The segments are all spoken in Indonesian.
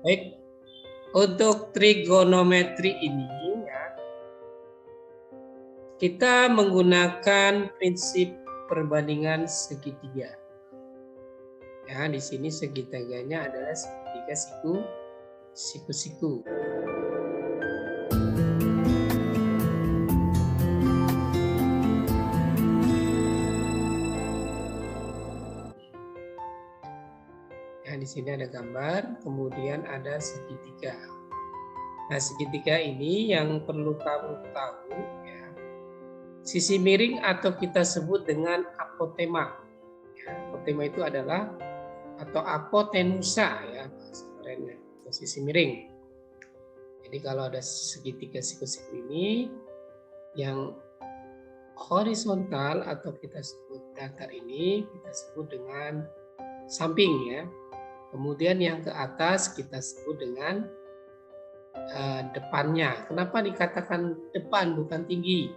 Baik, untuk trigonometri ini ya, kita menggunakan prinsip perbandingan segitiga. Ya, di sini segitiganya adalah segitiga siku-siku. Ya, di sini ada gambar, kemudian ada segitiga. Nah, segitiga ini yang perlu kamu tahu ya, sisi miring atau kita sebut dengan apotema. Ya, apotema itu adalah atau apotenusa ya, bahasa kerennya, atau sisi miring. Jadi kalau ada segitiga siku-siku ini yang horizontal atau kita sebut datar ini kita sebut dengan samping ya. Kemudian yang ke atas kita sebut dengan depannya. Kenapa dikatakan depan bukan tinggi?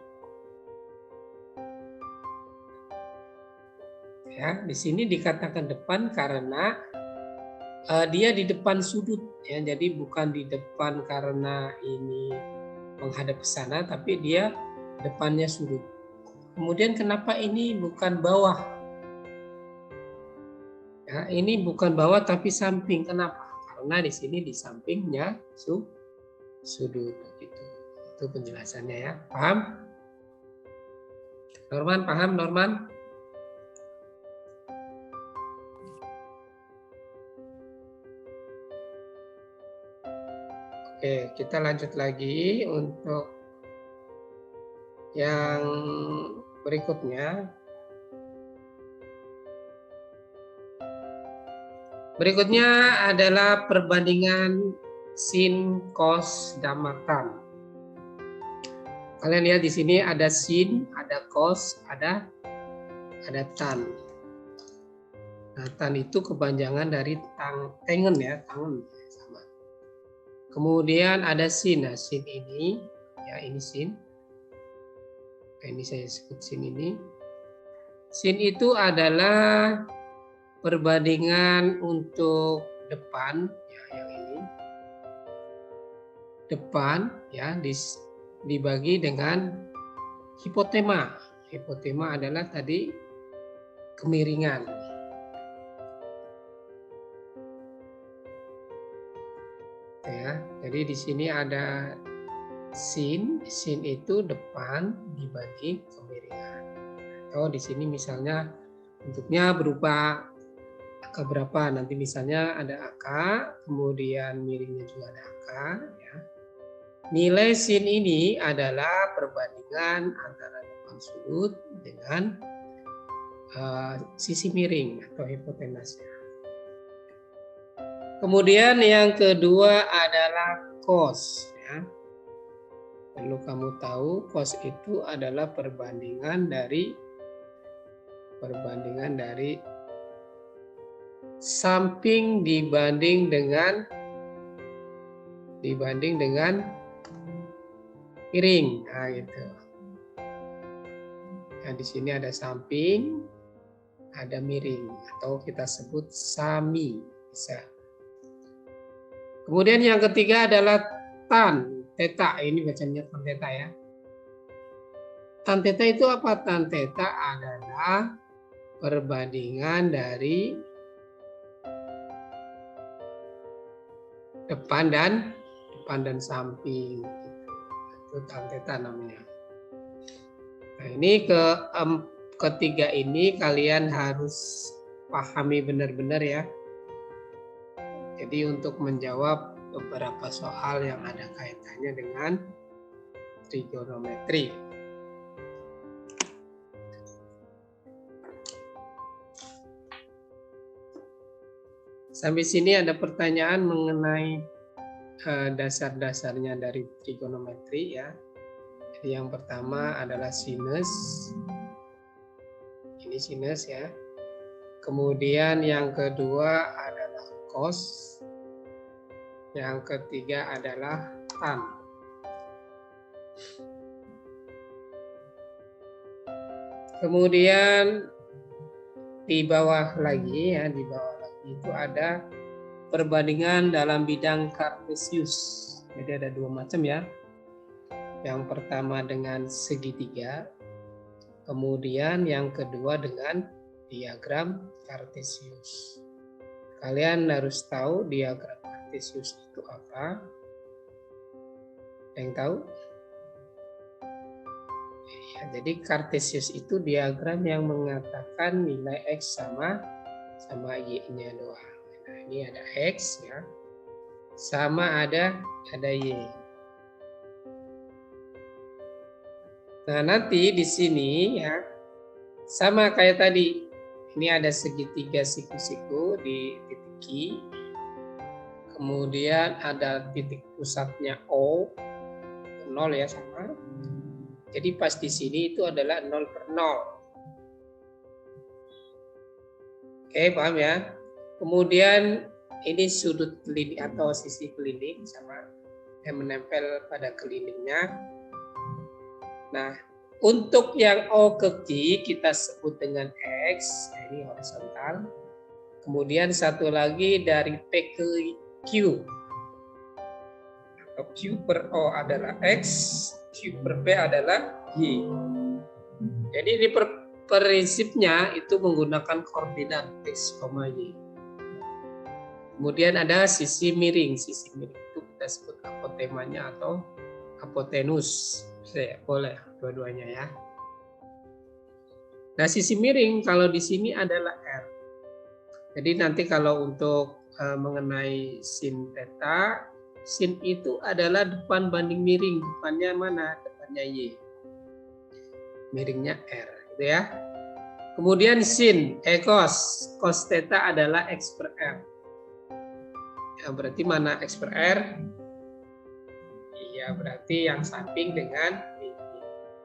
Ya, di sini dikatakan depan karena dia di depan sudut ya. Jadi bukan di depan karena ini menghadap ke sana, tapi dia depannya sudut. Kemudian kenapa ini bukan bawah? Ya, ini bukan bawah tapi samping. Kenapa? Karena di sini di sampingnya sudut gitu. Itu penjelasannya ya. Paham? Norman, paham Norman? Oke, kita lanjut lagi untuk yang berikutnya. Berikutnya adalah perbandingan sin, cos, damatan. Kalian lihat di sini ada sin, ada cos, ada tan. Nah, tan itu kepanjangan dari tangen ya, tangen sama. Kemudian ada sin. Nah, sin ini ya, ini sin. Nah, ini saya sebut sin ini. Sin itu adalah perbandingan untuk depan ya, yang ini depan ya dibagi dengan hipotema. Hipotema adalah tadi kemiringan ya. Jadi di sini ada sin itu depan dibagi kemiringan. Atau di sini misalnya bentuknya berupa angka berapa, nanti misalnya ada angka, kemudian miringnya juga ada angka ya. Nilai sin ini adalah perbandingan antara depan sudut dengan sisi miring atau hipotenusnya. Kemudian yang kedua adalah cos ya. Perlu kamu tahu cos itu adalah perbandingan dari samping dibanding dengan miring. Nah, gitu. Nah, di sini ada samping, ada miring atau kita sebut sami bisa. Kemudian yang ketiga adalah tan theta. Ini bacanya tan theta ya. Tan theta itu apa? Tan theta adalah perbandingan dari depan dan samping. Itu tan theta namanya. Nah, ini ketiga ini kalian harus pahami benar-benar ya. Jadi untuk menjawab beberapa soal yang ada kaitannya dengan trigonometri. Sampai sini ada pertanyaan mengenai dasar-dasarnya dari trigonometri ya. Jadi yang pertama adalah sinus. Ini sinus ya. Kemudian yang kedua adalah cos. Yang ketiga adalah tan. Kemudian di bawah lagi ya, di bawah lagi itu ada perbandingan dalam bidang kartesius. Jadi ada dua macam ya. Yang pertama dengan segitiga, kemudian yang kedua dengan diagram kartesius. Kalian harus tahu diagram kartesius itu apa? Yang tahu? Ya, jadi kartesius itu diagram yang mengatakan nilai X sama Y-nya doang. Nah, ini ada X ya. Sama ada Y. Nah, nanti di sini ya sama kayak tadi. Ini ada segitiga siku-siku di titik Q. Kemudian ada titik pusatnya O, 0 ya sama. Jadi pas di sini itu adalah 0/0. Oke, paham ya? Kemudian ini sudut keliling atau sisi keliling sama yang menempel pada kelilingnya. Nah, untuk yang O ke Q kita sebut dengan X, ya ini horizontal. Kemudian satu lagi dari P ke Q. Q per O adalah X, Q per P adalah Y. Jadi ini prinsipnya itu menggunakan koordinat X, Y. Kemudian ada sisi miring. Sisi miring itu kita sebut apotemanya atau apotenus. Boleh dua-duanya ya. Nah, sisi miring kalau di sini adalah R. Jadi nanti kalau untuk mengenai sin theta, sin itu adalah depan banding miring. Depannya mana? Depannya Y. Miringnya R, gitu ya. Kemudian sin, cos theta adalah X per R. Ya, berarti mana X per R? Iya, berarti yang samping dengan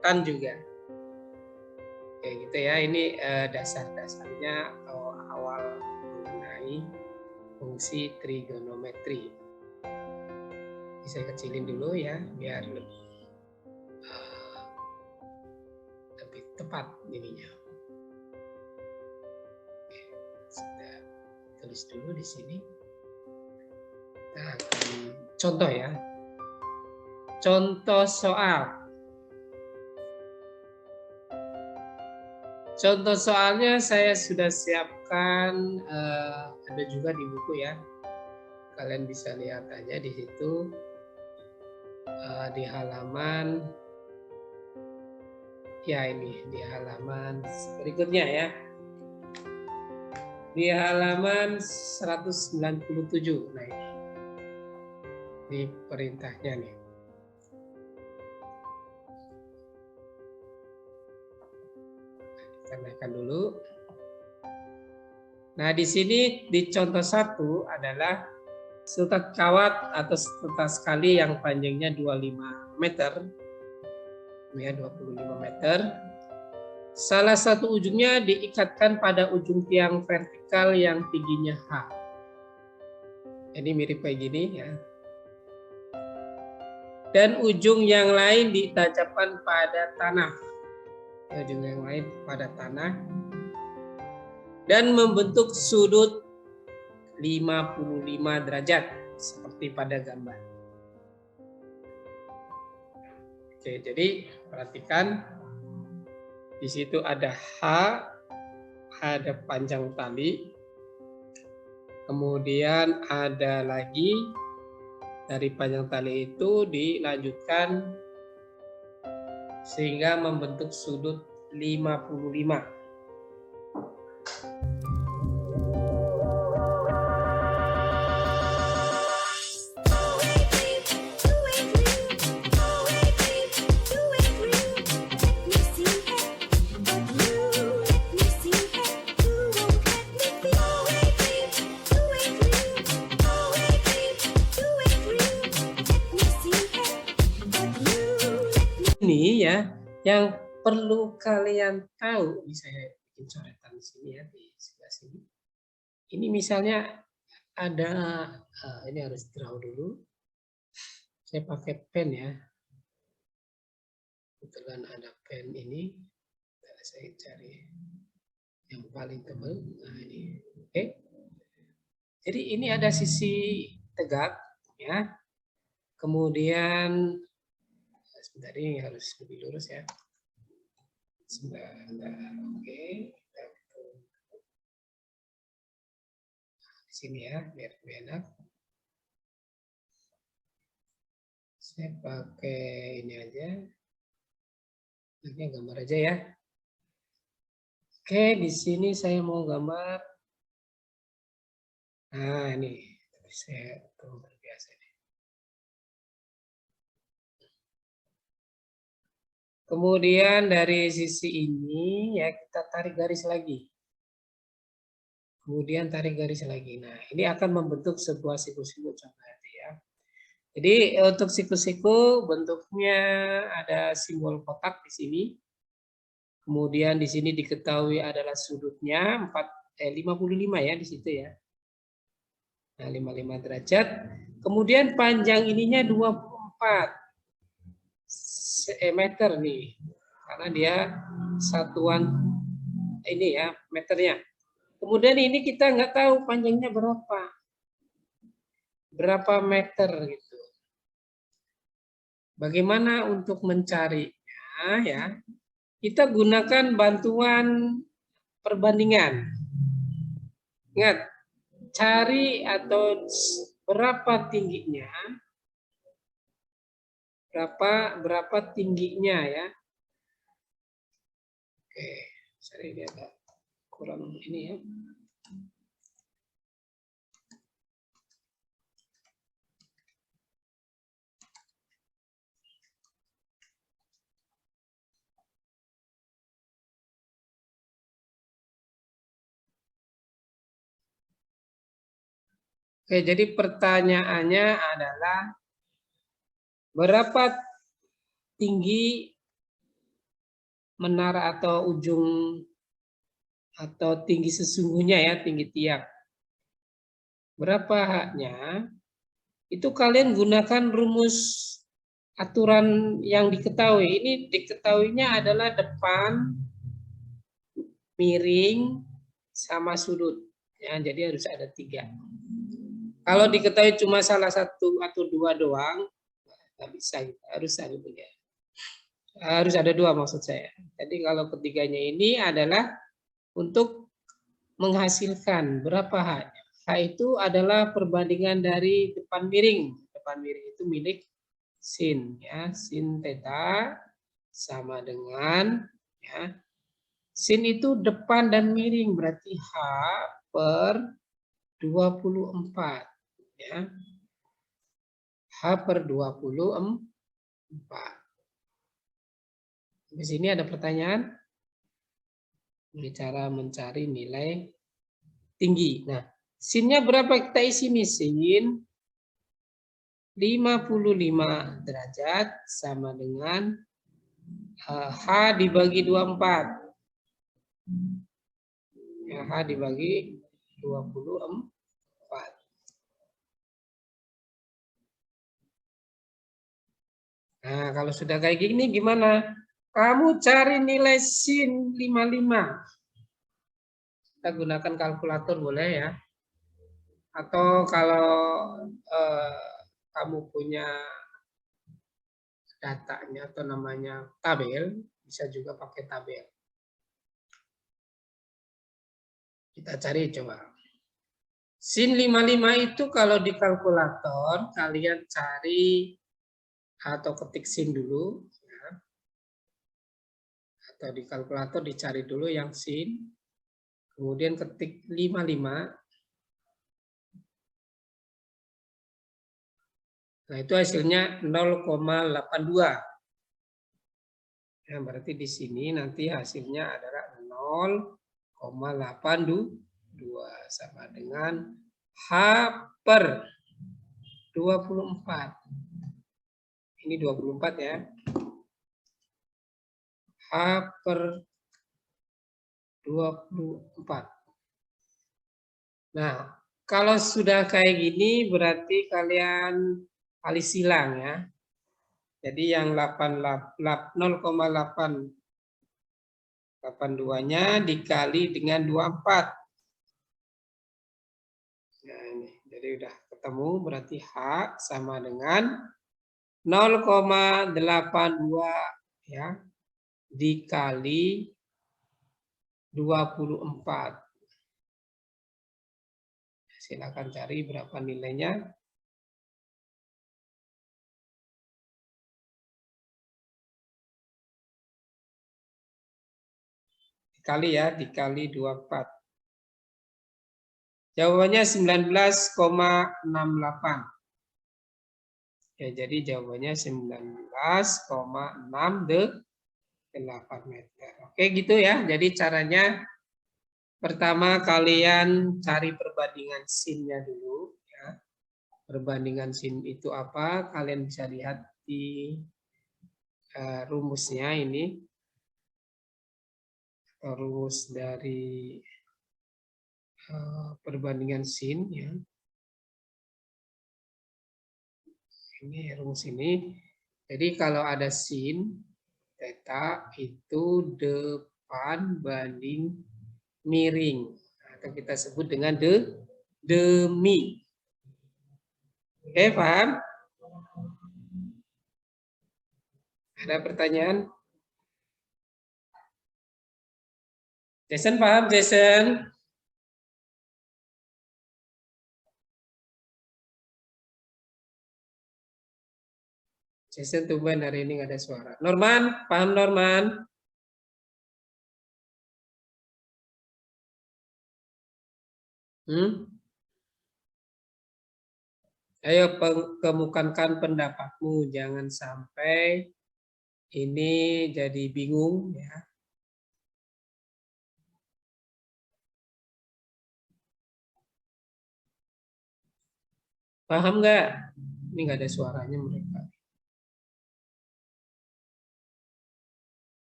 tan juga. Kayak gitu ya, ini dasar-dasarnya atau awal mengenai fungsi trigonometri. Saya kecilin dulu ya, biar lebih tepat ininya. Oke, sudah tulis dulu di sini. Nah, contoh ya. Contoh soal. Contoh soalnya saya sudah siapkan, ada juga di buku ya. Kalian bisa lihat aja di situ di halaman ya ini di halaman berikutnya ya. Di halaman 197. Nah ini perintahnya nih. Kita naikkan dulu. Nah, di sini di contoh 1 adalah sekat kawat atau sekat sekali yang panjangnya 25 meter. Ya, 25 meter. Salah satu ujungnya diikatkan pada ujung tiang vertikal yang tingginya H. Ini mirip kayak gini ya. Dan ujung yang lain ditancapkan pada tanah. Ya, ujung yang lain pada tanah. Dan membentuk sudut 55 derajat seperti pada gambar. Oke, jadi perhatikan di situ ada H, ada panjang tali, kemudian ada lagi dari panjang tali itu dilanjutkan sehingga membentuk sudut 55. Ini ya yang perlu kalian tahu. Ini saya bikin coretan di sini ya, di sebelah sini. Ini misalnya ada ini harus draw dulu. Saya pakai pen ya. Kebetulan ada pen ini. Saya cari yang paling tebal. Nah ini, oke. Jadi ini ada sisi tegak, ya. Kemudian sebentar, ini harus lebih lurus ya. Sebentar, oke. Di sini ya, biar lebih enak. Saya pakai ini aja. Ini gambar aja ya. Oke, di sini saya mau gambar. Nah, ini saya terbiasa nih. Kemudian dari sisi ini ya kita tarik garis lagi. Kemudian tarik garis lagi. Nah, ini akan membentuk sebuah siku-siku contoh nanti ya. Jadi untuk siku-siku bentuknya ada simbol kotak di sini. Kemudian di sini diketahui adalah sudutnya 55 ya di situ ya. Nah, 55 derajat. Kemudian panjang ininya 24 meter nih. Karena dia satuan ini ya, meternya. Kemudian ini kita nggak tahu panjangnya berapa. Berapa meter gitu. Bagaimana untuk mencarinya ya? Kita gunakan bantuan perbandingan. Ingat, cari atau berapa tingginya, berapa tingginya ya. Oke, sorry ini agak kurang ini ya. Oke, jadi pertanyaannya adalah berapa tinggi menara atau ujung atau tinggi sesungguhnya ya, tinggi tiang. Berapa haknya? Itu kalian gunakan rumus aturan yang diketahui. Ini diketahuinya adalah depan, miring, sama sudut. Ya, jadi harus ada 3. Kalau diketahui cuma salah satu atau 2 doang, nggak bisa, harus ada 3. Harus ada 2 maksud saya. Jadi kalau ketiganya ini adalah untuk menghasilkan berapa H. H itu adalah perbandingan dari depan miring. Depan miring itu milik sin ya, sin theta sama dengan ya. Sin itu depan dan miring berarti H per 24 ya. H per 24. Di sini ada pertanyaan? Ini cara mencari nilai tinggi. Nah, sinnya berapa kita isi nih? Sin 55 derajat sama dengan H dibagi 24. Ya, H dibagi 24. Nah, kalau sudah kayak gini gimana? Kamu cari nilai sin 55. Kita gunakan kalkulator boleh ya. Atau kalau kamu punya datanya atau namanya tabel, bisa juga pakai tabel. Kita cari coba. Sin 55 itu kalau di kalkulator, kalian cari atau ketik sin dulu. Ya. Atau di kalkulator dicari dulu yang sin. Kemudian ketik 55. Nah, itu hasilnya 0,82. Nah, berarti di sini nanti hasilnya adalah 0,82 sama dengan H per 24. Ini 24 ya. H per 24. Nah, kalau sudah kayak gini berarti kalian kali silang ya. Jadi yang 0,882-nya dikali dengan 24. Nah, Jadi udah ketemu, berarti H sama dengan 0,82 ya dikali 24. Silakan cari berapa nilainya. Dikali ya, dikali 24. Jawabannya 19,68. Ya, jadi jawabannya 19,68 meter. Oke, gitu ya. Jadi caranya pertama kalian cari perbandingan sin-nya dulu ya. Perbandingan sin itu apa? Kalian bisa lihat di rumusnya ini. Rumus dari perbandingan sin ya. Ini rumus ini. Jadi kalau ada sin theta itu depan banding miring atau kita sebut dengan demi. Oke, paham? Ada pertanyaan? Jason paham, Jason? Jason tumben hari ini nggak ada suara. Norman, paham Norman? Ayo kemukakan pendapatmu, jangan sampai ini jadi bingung ya. Paham nggak? Ini nggak ada suaranya mereka.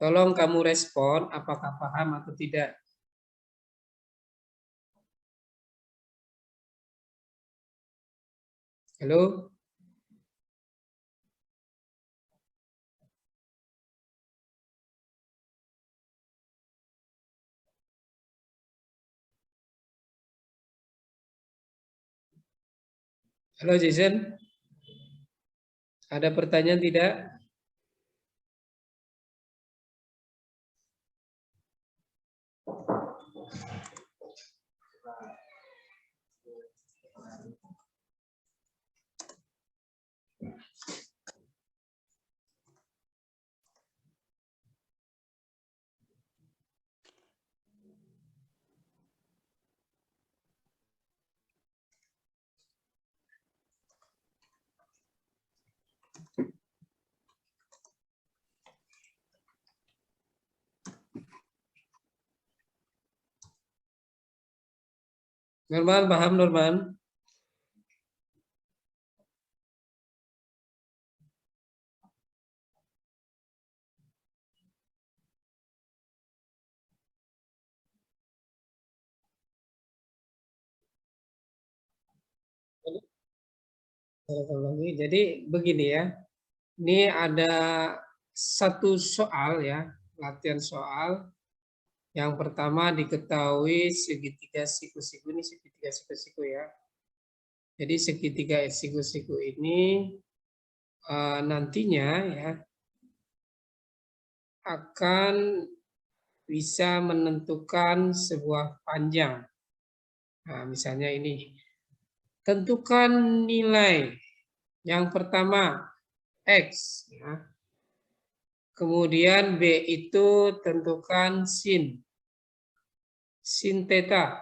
Tolong kamu respon apakah paham atau tidak. Halo? Halo Jason? Ada pertanyaan tidak? Norman, paham Norman? Jadi begini ya, ini ada satu soal ya, latihan soal. Yang pertama diketahui segitiga siku-siku, ini segitiga siku-siku ya. Jadi segitiga siku-siku ini nantinya ya akan bisa menentukan sebuah panjang. Nah, misalnya ini. Tentukan nilai. Yang pertama X. Ya. Kemudian B itu tentukan sin. Sin theta.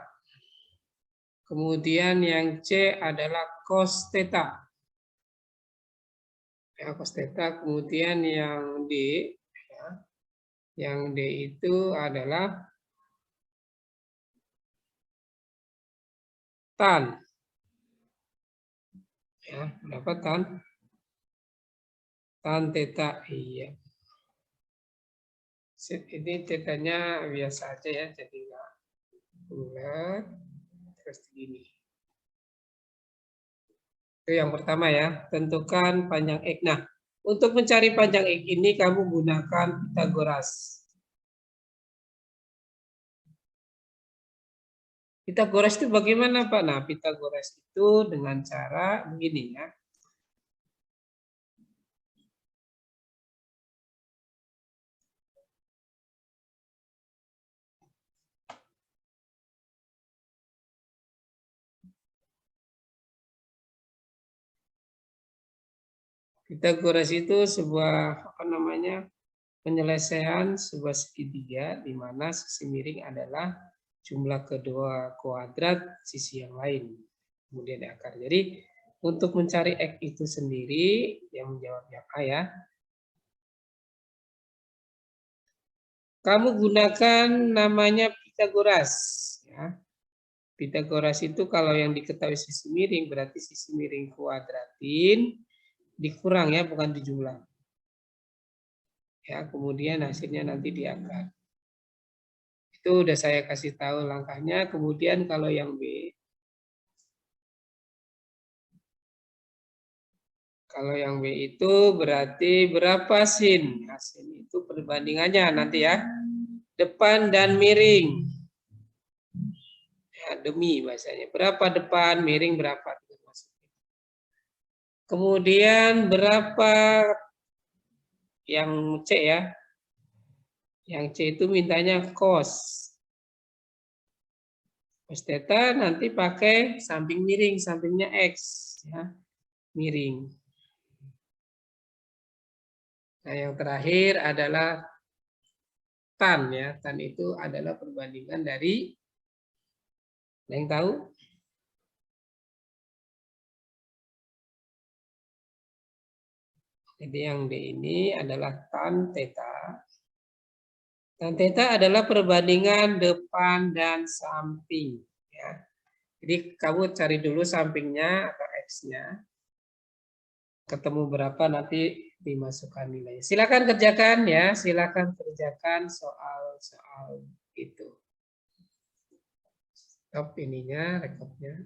Kemudian yang C adalah cos theta. Ya, cos theta. Kemudian yang D. Ya, yang D itu adalah tan. Ya, berapa tan? Tan theta, iya. Ini tetanya biasa aja ya, jadi nggak bulat terus begini. Itu yang pertama ya, tentukan panjang X. Nah, untuk mencari panjang X ini kamu gunakan Pythagoras. Pitagoras itu bagaimana, Pak? Nah, Pitagoras itu dengan cara begini ya. Pitagoras itu sebuah apa namanya? Penyelesaian sebuah segitiga di mana sisi miring adalah jumlah kedua kuadrat sisi yang lain. Kemudian akar. Jadi untuk mencari X itu sendiri, yang menjawab yang A ya. Kamu gunakan namanya Pitagoras. Ya. Pitagoras itu kalau yang diketahui sisi miring, berarti sisi miring kuadratin dikurang ya, bukan dijumlah. Ya, kemudian hasilnya nanti diangkat. Itu udah saya kasih tahu langkahnya. Kemudian kalau yang B, kalau yang B itu berarti berapa sin? Nah, sin itu perbandingannya nanti ya. Depan dan miring. Ya, demi bahasanya. Berapa depan, miring berapa. Kemudian berapa yang C ya. Yang C itu mintanya cos. Cos theta nanti pakai samping miring, sampingnya X. Ya, miring. Nah, yang terakhir adalah tan ya. Tan itu adalah perbandingan dari, ada yang tahu? Jadi yang D ini adalah tan theta. Tan theta adalah perbandingan depan dan samping ya. Jadi kamu cari dulu sampingnya atau X-nya. Ketemu berapa nanti dimasukkan nilai. Silakan kerjakan ya, silakan kerjakan soal-soal itu. Stop ininya, rekodnya.